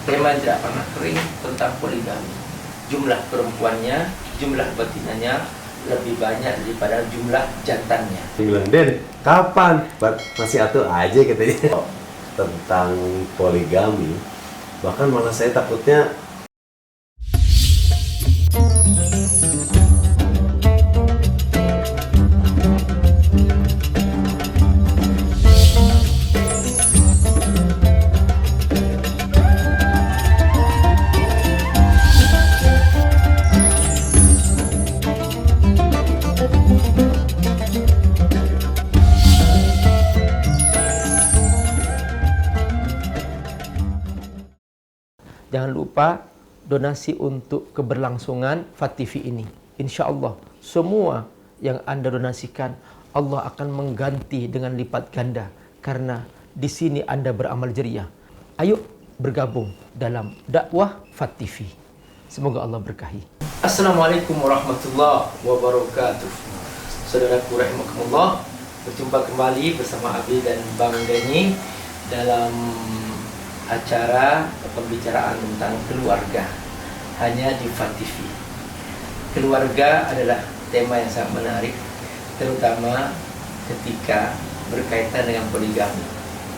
tema yang tidak pernah kering tentang poligami. Jumlah perempuannya, jumlah betinanya lebih banyak daripada jumlah jantannya. Dia bilang, Den, kapan? Masih atuh aja katanya. Tentang poligami, bahkan malah saya takutnya Jangan lupa donasi untuk keberlangsungan FAT.TV ini. Insya Allah semua yang Anda donasikan Allah akan mengganti dengan lipat ganda, karena di sini Anda beramal jariah. Ayo bergabung dalam dakwah FAT.TV. Semoga Allah berkahi. Assalamualaikum warahmatullahi wabarakatuh. Saudaraku rahimakumullah, berjumpa kembali bersama Abi dan Bang Denny dalam acara pembicaraan tentang keluarga hanya di FAT.TV. Keluarga adalah tema yang sangat menarik, terutama ketika berkaitan dengan poligami.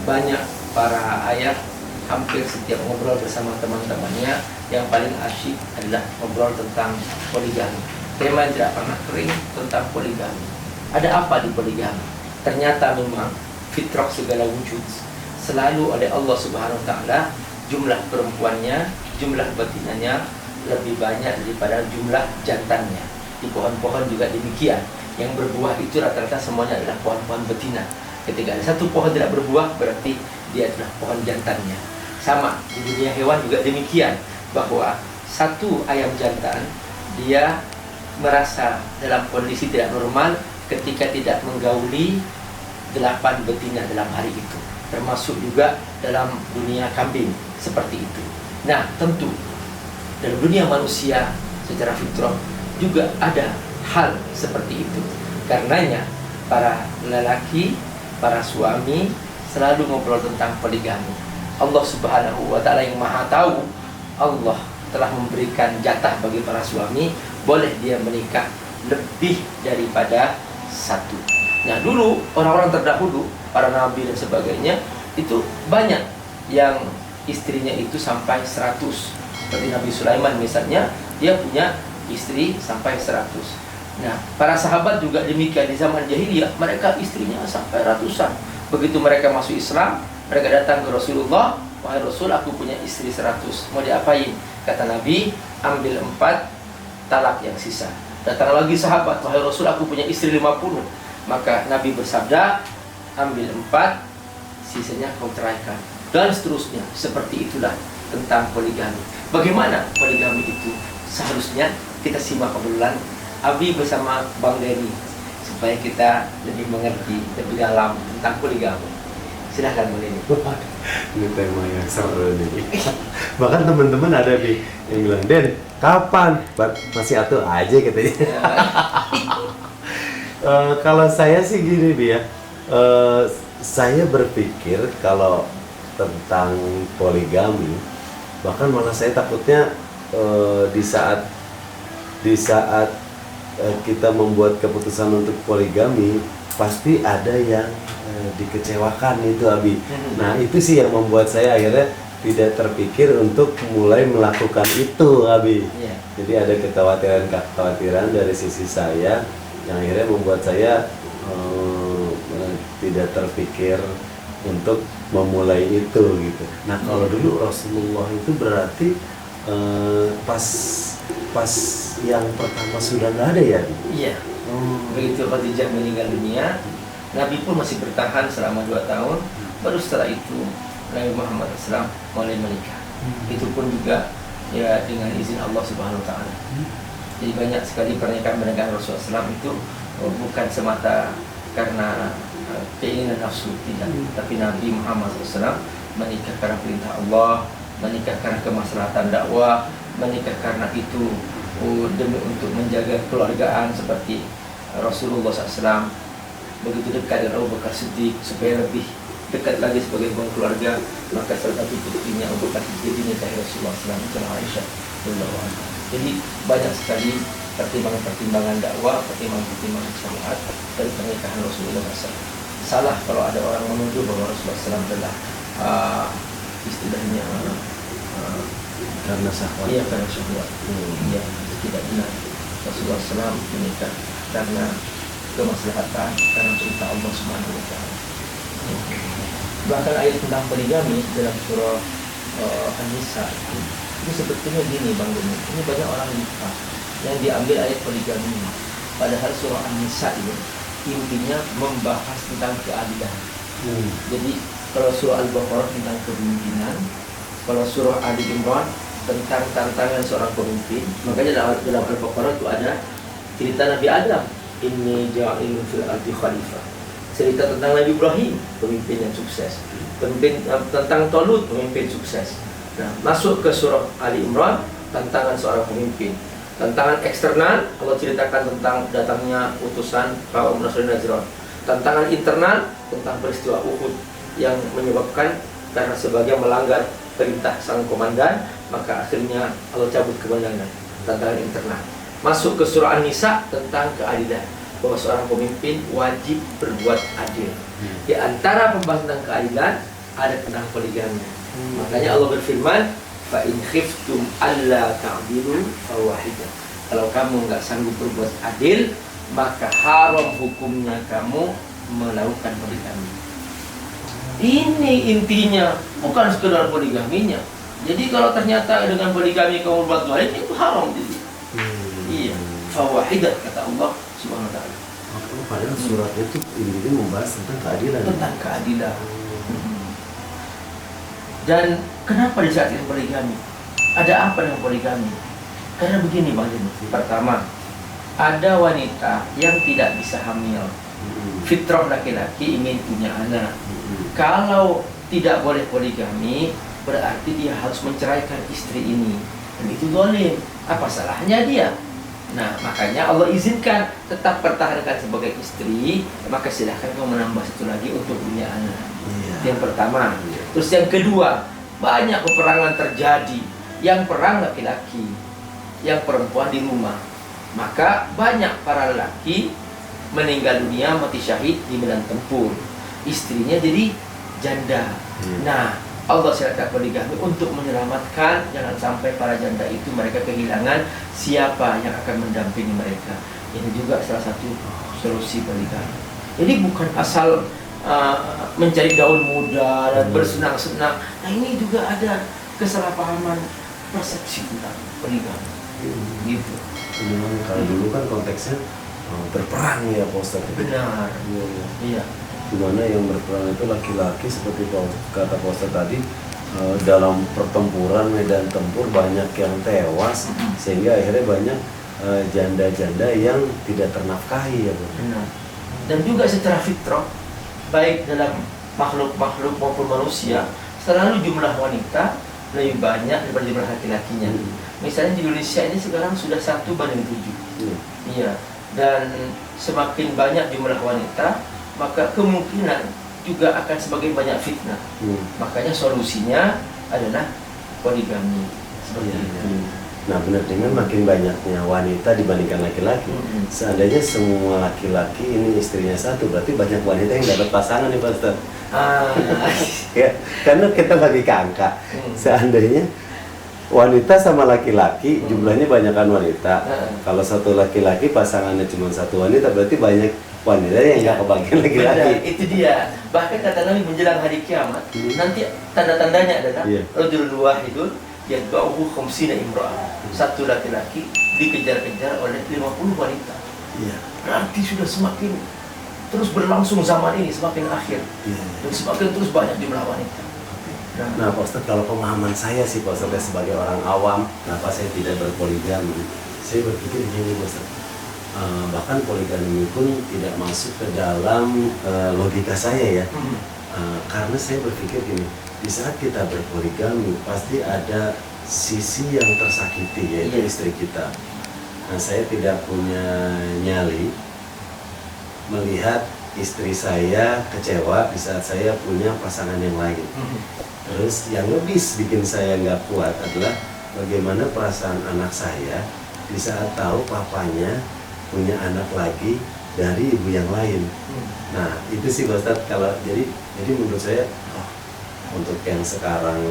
Banyak para ayah hampir setiap ngobrol bersama teman-temannya, yang paling asyik adalah ngobrol tentang poligami. Tema yang tidak pernah kering tentang poligami. Ada apa di poligami? Ternyata memang fitrah segala wujud selalu oleh Allah Subhanahu wa taala jumlah perempuannya, jumlah betinanya lebih banyak daripada jumlah jantannya. Di pohon-pohon juga demikian. Yang berbuah itu rata-rata semuanya adalah pohon-pohon betina. Ketika ada satu pohon tidak berbuah, berarti dia adalah pohon jantannya. Sama di dunia hewan juga demikian, bahwa satu ayam jantan dia merasa dalam kondisi tidak normal ketika tidak menggauli 8 betina dalam hari itu. Termasuk juga dalam dunia kambing seperti itu. Nah, tentu dalam dunia manusia secara fitrah juga ada hal seperti itu. Karenanya para lelaki, para suami selalu ngobrol tentang poligami. Allah Subhanahu wa taala yang Maha Tahu, Allah telah memberikan jatah bagi para suami, boleh dia menikah lebih daripada satu. Nah, dulu orang-orang terdahulu, para nabi dan sebagainya, itu banyak yang istrinya itu sampai 100. Seperti Nabi Sulaiman misalnya, dia punya istri sampai 100. Nah, para sahabat juga demikian. Di zaman jahiliyah mereka istrinya sampai ratusan. Begitu mereka masuk Islam, mereka datang ke Rasulullah, "Wahai Rasul, aku punya istri 100. Mau diapain?" Kata Nabi, "Ambil 4, talak yang sisa." Datang lagi sahabat, "Wahai Rasul, aku punya istri 50. Maka Nabi bersabda, "Ambil 4, sisanya kau ceraikan." Dan seterusnya. Seperti itulah tentang poligami. Bagaimana poligami itu seharusnya kita simak obrolan Abi bersama Bang Denny, supaya kita lebih mengerti lebih dalam tentang poligami. Silahkan Bang Denny. ini tema yang seru nih. Bahkan teman-teman ada yang bilang, Den, kapan? Masih atuh aja katanya. Kalau saya sih gini Bi ya, saya berpikir kalau tentang poligami, bahkan malah saya takutnya di saat kita membuat keputusan untuk poligami, pasti ada yang dikecewakan itu Abi. Nah itu sih yang membuat saya akhirnya tidak terpikir untuk mulai melakukan itu Abi. Jadi ada kekhawatiran dari sisi saya yang akhirnya membuat saya tidak terpikir untuk memulai itu gitu. Nah kalau dulu Rasulullah itu berarti pas yang pertama sudah nggak ada ya? Iya. Begitu Khadijah meninggal dunia, Nabi pun masih bertahan selama 2 tahun. Baru setelah itu Nabi Muhammad SAW mulai menikah. Itu pun juga ya dengan izin Allah Subhanahu Wa Taala. Jadi banyak sekali pernikahan Rasulullah SAW itu bukan semata karena keinginan nafsu, tidak, tapi Nabi Muhammad SAW menikah karena perintah Allah, menikah karena kemaslahatan dakwah, menikah karena itu demi untuk menjaga keluargaan seperti Rasulullah SAW begitu dekat dengan Abu Bakar Siddiq supaya lebih dekat lagi sebagai hubungan keluarga, maka salah satu buktinya untuk kasih jadinya dari Rasulullah SAW adalah Aisyah radhiyallahu anha. Jadi banyak sekali pertimbangan-pertimbangan dakwah, pertimbangan-pertimbangan syariat dari pernikahan Rasulullah SAW. Salah kalau ada orang menuduh bahwa Rasulullah SAW adalah istilahnya karena syahwat. iya karena syahwat. Iya, tidak benar. Rasulullah SAW menikah karena kemaslahatan, karena perintah Allah Subhanahu wa taala. Bahkan ayat tentang poligami dalam surah An-Nisa itu sebetulnya gini Bang Doni. Ini banyak orang lupa yang diambil ayat poligami. Padahal surah An-Nisa itu intinya membahas tentang keadilan. Jadi kalau surah Al-Baqarah tentang kepemimpinan, kalau surah Ali Imran tentang tantangan seorang pemimpin. Makanya dalam Al-Baqarah itu ada cerita Nabi Adam, inni ja'ilun fil ardi khalifah. Cerita tentang Nabi Ibrahim, pemimpin yang sukses. Tentang Talut, pemimpin sukses. Nah, masuk ke surah Ali Imran, tantangan seorang pemimpin. Tantangan eksternal, Allah ceritakan tentang datangnya utusan kaum Nasrani Najran. Tantangan internal tentang peristiwa Uhud yang menyebabkan karena sebagian melanggar perintah sang komandan, maka akhirnya Allah cabut kemenangan. Tantangan internal. Masuk ke surah An-Nisa tentang keadilan, bahwa seorang pemimpin wajib berbuat adil. Di antara pembahasan tentang keadilan ada tentang poligami. Makanya Allah berfirman, fa in khiftum alla ta'dilu fawahidah. Kalau kamu nggak sanggup berbuat adil, maka haram hukumnya kamu melakukan poligami. Ini intinya, bukan sekedar poligaminya. Jadi kalau ternyata dengan poligami kamu berbuat zalim, itu haram jadi. Iya, fawahidah kata Allah Subhanahu wa taala. Padahal surat itu intinya membahas tentang keadilan. Tentang keadilan. Dan kenapa disyaratkan poligami? Ada apa dengan poligami? Karena begini Bang Jeni. Pertama, ada wanita yang tidak bisa hamil. Fitrah laki-laki ingin punya anak. Kalau tidak boleh poligami, berarti dia harus menceraikan istri ini. Dan itu zalim. Apa salahnya dia? Nah, makanya Allah izinkan tetap pertahankan sebagai istri, maka silahkan kamu menambah satu lagi untuk punya anak. Yang pertama. Terus yang kedua, banyak peperangan terjadi. Yang perang laki-laki, yang perempuan di rumah. Maka banyak para lelaki meninggal dunia, mati syahid di medan tempur. Istrinya jadi janda. Nah, Allah syaratkan poligami untuk menyelamatkan, jangan sampai para janda itu mereka kehilangan siapa yang akan mendampingi mereka. Ini juga salah satu solusi poligami. Jadi bukan asal mencari gaun muda dan bersenang-senang. Nah, ini juga ada kesalahpahaman persepsi tentang poligami. Gitu. Memang kalau dulu kan konteksnya berperang ya Pak Ustadz. Benar. Iya. Dimana yang berperang itu laki-laki seperti kata Pak Ustadz tadi, dalam pertempuran medan tempur banyak yang tewas, sehingga akhirnya banyak janda-janda yang tidak ternafkahi ya Pak. Benar. Dan juga secara fitrah, baik dalam makhluk-makhluk maupun manusia, selalu jumlah wanita lebih banyak daripada jumlah laki-lakinya. Misalnya di Indonesia ini sekarang sudah 1:7. Iya. Dan semakin banyak jumlah wanita, maka kemungkinan juga akan semakin banyak fitnah. Makanya solusinya adalah poligami seperti itu. Nah benar, dengan makin banyaknya wanita dibandingkan laki-laki, seandainya semua laki-laki ini istrinya satu, berarti banyak wanita yang dapat pasangan nih Pak Ustadz. Ya, karena kita bagi ke angka, seandainya wanita sama laki-laki jumlahnya banyakkan wanita. Kalau satu laki-laki pasangannya cuma satu wanita, berarti banyak wanita yang nggak kebagian laki-laki. Itu dia. Bahkan kata Nabi menjelang hari kiamat, nanti tanda-tandanya adalah rajulun wahidun yatba'uhu khamsina imra'ah. Satu laki-laki dikejar-kejar oleh 50 wanita. Iya. Berarti sudah semakin terus berlangsung zaman ini, semakin akhir. Dan semakin terus banyak jumlah wanita. Nah Pak Ustadz, kalau pemahaman saya sih Pak Ustadz sebagai orang awam, kenapa saya tidak berpoligami? Saya berpikir gini Pak Ustadz, bahkan poligami pun tidak masuk ke dalam logika saya ya. Karena saya berpikir gini, di saat kita berpoligami pasti ada sisi yang tersakiti, yaitu istri kita. Nah saya tidak punya nyali melihat istri saya kecewa di saat saya punya pasangan yang lain. Terus yang lebih bikin saya nggak kuat adalah bagaimana perasaan anak saya di saat tahu papanya punya anak lagi dari ibu yang lain. Nah itu sih Pak Ustadz, kalau jadi menurut saya untuk yang sekarang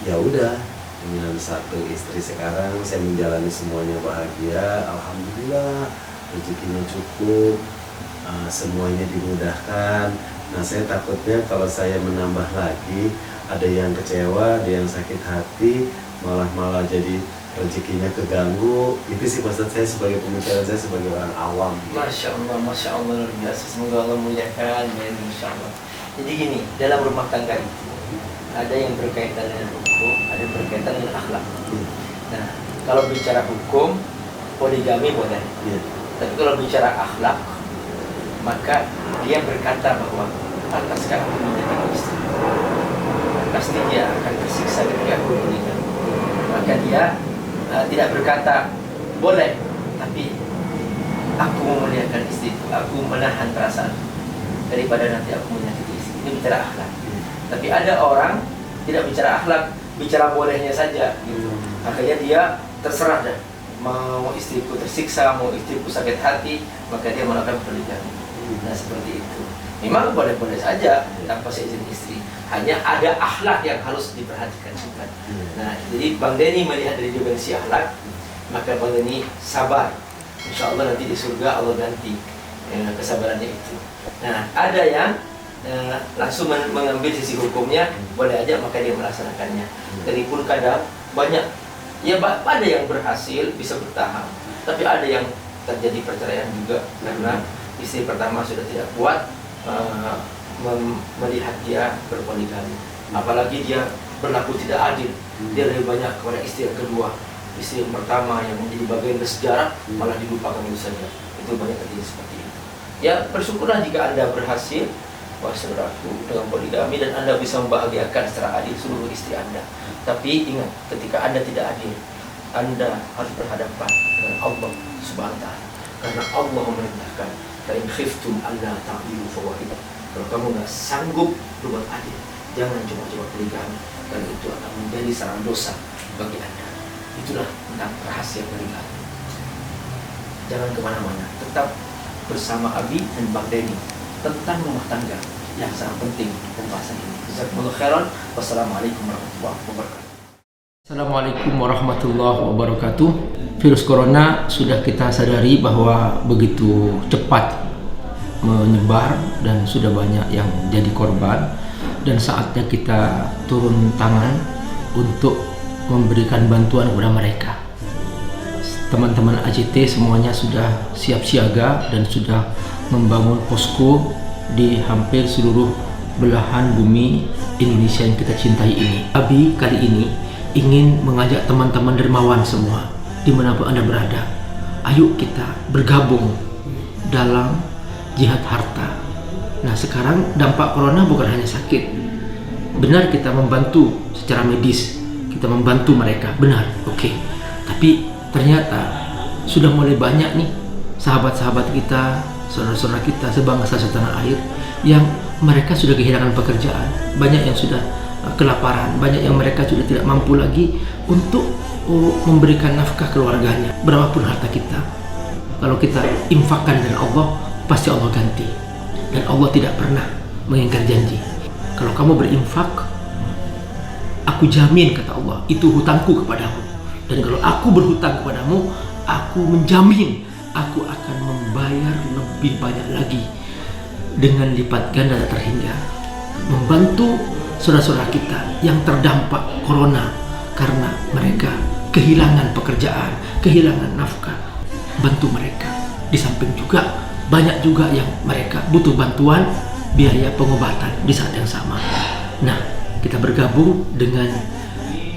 ya udah dengan satu istri sekarang saya menjalani semuanya bahagia, alhamdulillah, rezekinya cukup, semuanya dimudahkan. Nah saya takutnya kalau saya menambah lagi ada yang kecewa, ada yang sakit hati, malah jadi rezekinya keganggu. Itu sih maksud saya sebagai pemikiran saya sebagai orang awam. Masya Allah luar biasa. Semoga Allah muliakan, Insya Allah. Jadi gini, dalam rumah tangga itu ada yang berkaitan dengan hukum, ada yang berkaitan dengan akhlak. Nah, kalau bicara hukum, poligami boleh. Tapi kalau bicara akhlak, maka dia berkata bahwa atas sekarang aku menjadi istri, pasti dia akan tersiksa ketika aku menikah. Maka dia tidak berkata boleh, tapi aku memuliakan istri, aku menahan perasaan daripada nanti aku menyakiti istri. Ini bicara akhlak. Tapi ada orang tidak bicara akhlak, bicara bolehnya saja gitu. Akhirnya dia terserah dah, mau istriku tersiksa, mau istriku sakit hati, maka dia melakukan poligami. Nah seperti itu. Memang boleh-boleh saja tanpa seizin istri. Hanya ada akhlak yang harus diperhatikan juga. Nah, jadi Bang Denny melihat dari dimensi akhlak, maka Bang Denny sabar. Insya Allah nanti di surga Allah ganti kesabarannya itu. Nah, ada yang langsung mengambil sisi hukumnya, boleh aja maka dia melaksanakannya. Jadi pun kadang banyak, ya ada yang berhasil bisa bertahan, tapi ada yang terjadi perceraian juga karena istri pertama sudah tidak kuat melihat dia berpoligami, apalagi dia berlaku tidak adil. Dia lebih banyak kepada istri yang kedua, istri yang pertama yang menjadi bagian dari sejarah malah dilupakan itu saja. Itu banyak terjadi seperti itu. Ya bersyukurlah jika Anda berhasil berlaku dengan poligami dan Anda bisa membahagiakan secara adil seluruh istri Anda. Tapi ingat, ketika Anda tidak adil, Anda harus berhadapan dengan Allah Subhanahu wa Ta'ala, karena Allah memerintahkan in khiftum alla ta'dilu fawahidah. Kalau kamu nggak sanggup berbuat adil, jangan coba-coba poligami, karena itu akan menjadi sarang dosa bagi Anda. Itulah tentang rahasia poligami. Jangan kemana-mana, tetap bersama Abi dan Bang Denny tentang rumah tangga yang sangat penting pembahasan ini. Jazakumullah khairan. Wassalamualaikum warahmatullahi wabarakatuh. Assalamualaikum warahmatullahi wabarakatuh. Virus corona sudah kita sadari bahwa begitu cepat menyebar dan sudah banyak yang jadi korban, dan saatnya kita turun tangan untuk memberikan bantuan kepada mereka. Teman-teman AJT semuanya sudah siap siaga dan sudah membangun posko di hampir seluruh belahan bumi Indonesia yang kita cintai ini. Abi kali ini ingin mengajak teman-teman dermawan semua dimanapun Anda berada, ayo kita bergabung dalam jihad harta. Nah sekarang dampak corona bukan hanya sakit, benar kita membantu secara medis, kita membantu mereka, benar, oke. Tapi ternyata sudah mulai banyak nih sahabat-sahabat kita, saudara-saudara kita sebangsa setanah air yang mereka sudah kehilangan pekerjaan, banyak yang sudah kelaparan, banyak yang mereka sudah tidak mampu lagi untuk memberikan nafkah keluarganya. Berapapun harta kita, kalau kita infakkan dengan Allah, pasti Allah ganti. Dan Allah tidak pernah mengingkar janji. Kalau kamu berinfak, aku jamin, kata Allah, itu hutangku kepadamu. Dan kalau aku berhutang kepadamu, aku menjamin aku akan membayar lebih banyak lagi dengan lipat ganda tak terhingga. Membantu saudara-saudara kita yang terdampak corona karena mereka kehilangan pekerjaan, kehilangan nafkah. Bantu mereka. Di samping juga banyak juga yang mereka butuh bantuan biaya pengobatan di saat yang sama. Nah, kita bergabung dengan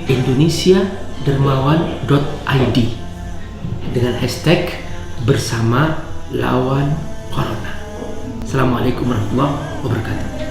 indonesiadermawan.id dengan hashtag bersama lawan corona. Assalamualaikum warahmatullahi wabarakatuh.